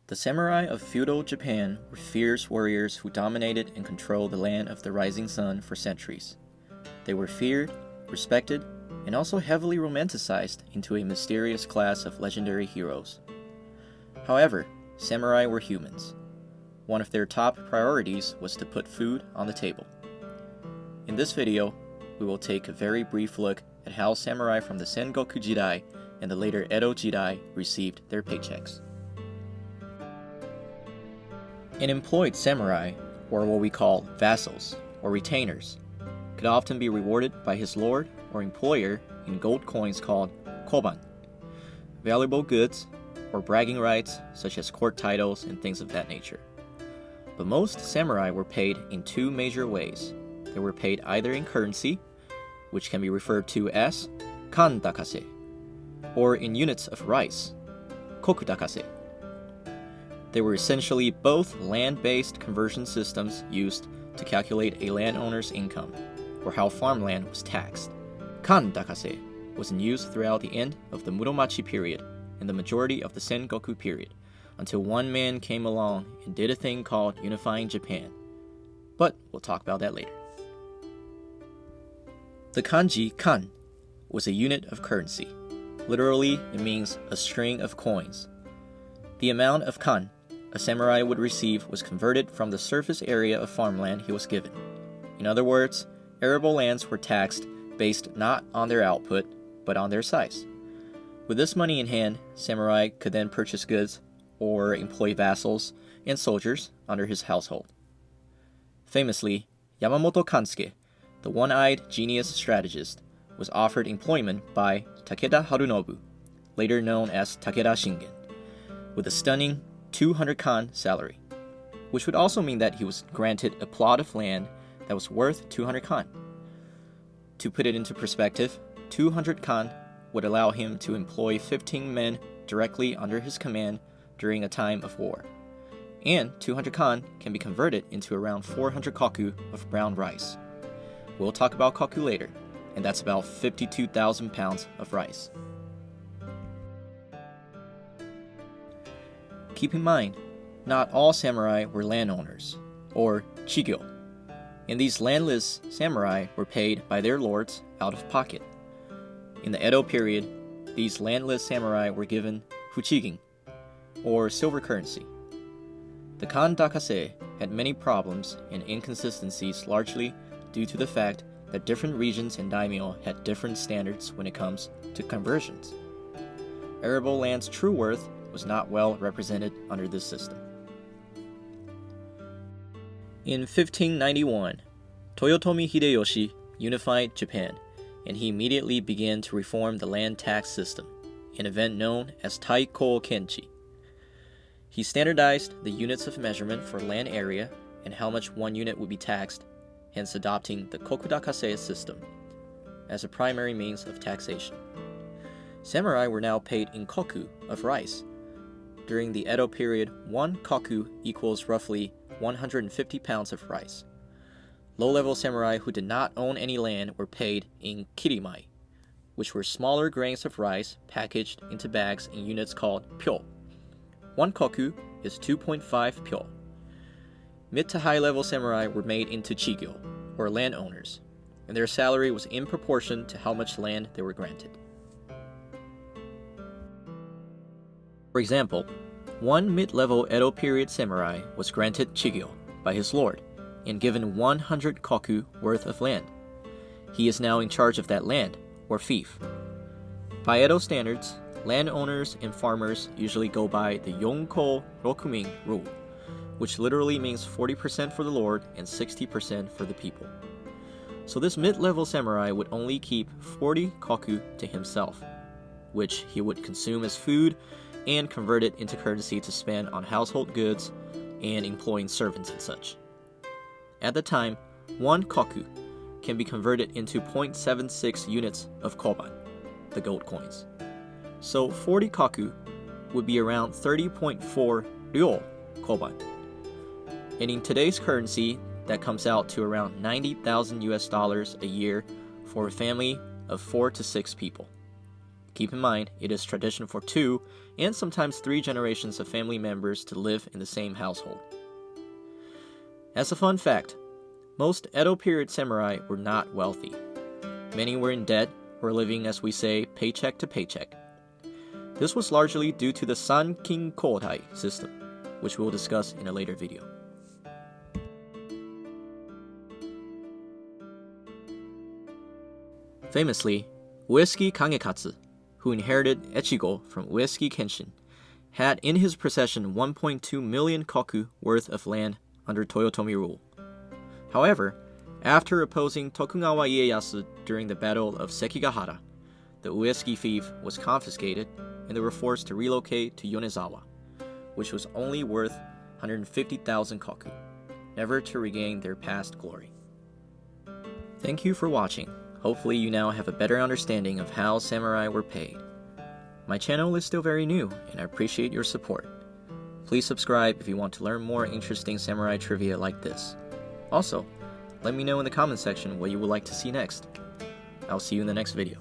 The samurai of feudal Japan were fierce warriors who dominated and controlled the land of the rising sun for centuries. They were feared, respected, and also heavily romanticized into a mysterious class of legendary heroes. However, samurai were humans. One of their top priorities was to put food on the table. In this video, we will take a very brief look at how samurai from the Sengoku Jidai and the later Edo Jidai received their paychecks. An employed samurai, or what we call vassals or retainers, could often be rewarded by his lord or employer in gold coins called koban, valuable goods, or bragging rights such as court titles and things of that nature. But most samurai were paid in two major ways. They were paid either in currency, which can be referred to as kan dakase, or in units of rice, koku dakase. They were essentially both land-based conversion systems used to calculate a landowner's income, or how farmland was taxed. Kan dakase was in use throughout the end of the Muromachi period and the majority of the Sengoku period, until one man came along and did a thing called unifying Japan. But we'll talk about that later. The kanji kan was a unit of currency. Literally, it means a string of coins. The amount of kan a samurai would receive was converted from the surface area of farmland he was given. In other words, arable lands were taxed based not on their output, but on their size. With this money in hand, samurai could then purchase goods or employ vassals and soldiers under his household. Famously, Yamamoto Kansuke, the one-eyed genius strategist, was offered employment by Takeda Harunobu, later known as Takeda Shingen, with a stunning 200 kan salary, which would also mean that he was granted a plot of land that was worth 200 kan. To put it into perspective, 200 kan would allow him to employ 15 men directly under his command during a time of war. And 200 kan can be converted into around 400 koku of brown rice. We'll talk about koku later, and that's about 52,000 pounds of rice. Keep in mind, not all samurai were landowners, or chigyo, and these landless samurai were paid by their lords out of pocket. In the Edo period, these landless samurai were given fuchigin, or silver currency. The kan dakase had many problems and inconsistencies, largely due to the fact that different regions and daimyo had different standards when it comes to conversions. Arable land's true worth was not well represented under this system. In 1591, Toyotomi Hideyoshi unified Japan, and he immediately began to reform the land tax system, an event known as Taiko Kenchi. He standardized the units of measurement for land area and how much one unit would be taxed, hence adopting the kokudakase system as a primary means of taxation. Samurai were now paid in koku of rice. During the Edo period, 1 koku equals roughly 150 pounds of rice. Low-level samurai who did not own any land were paid in kirimai, which were smaller grains of rice packaged into bags in units called pyo. 1 koku is 2.5 pyo. Mid to high-level samurai were made into chigyo, or landowners, and their salary was in proportion to how much land they were granted. For example, one mid-level Edo period samurai was granted chigyo by his lord and given 100 koku worth of land. He is now in charge of that land, or fief. By Edo standards, landowners and farmers usually go by the Yonko Rokumin rule, which literally means 40% for the lord and 60% for the people. So this mid-level samurai would only keep 40 koku to himself, which he would consume as food and convert it into currency to spend on household goods and employing servants and such. At the time, 1 koku can be converted into 0.76 units of koban, the gold coins. So 40 koku would be around 30.4 ryo koban. And in today's currency, that comes out to around 90,000 US dollars a year for a family of 4 to 6 people. Keep in mind, it is tradition for 2 and sometimes 3 generations of family members to live in the same household. As a fun fact, most Edo period samurai were not wealthy. Many were in debt or living, as we say, paycheck to paycheck. This was largely due to the Sankin Kodai system, which we'll discuss in a later video. Famously, Uesugi Kangekatsu, who inherited Echigo from Uesugi Kenshin, had in his possession 1.2 million koku worth of land under Toyotomi rule. However, after opposing Tokugawa Ieyasu during the Battle of Sekigahara, the Uesugi fief was confiscated and they were forced to relocate to Yonezawa, which was only worth 150,000 koku, never to regain their past glory. Thank you for watching. Hopefully you now have a better understanding of how samurai were paid. My channel is still very new, and I appreciate your support. Please subscribe if you want to learn more interesting samurai trivia like this. Also, let me know in the comment section what you would like to see next. I'll see you in the next video.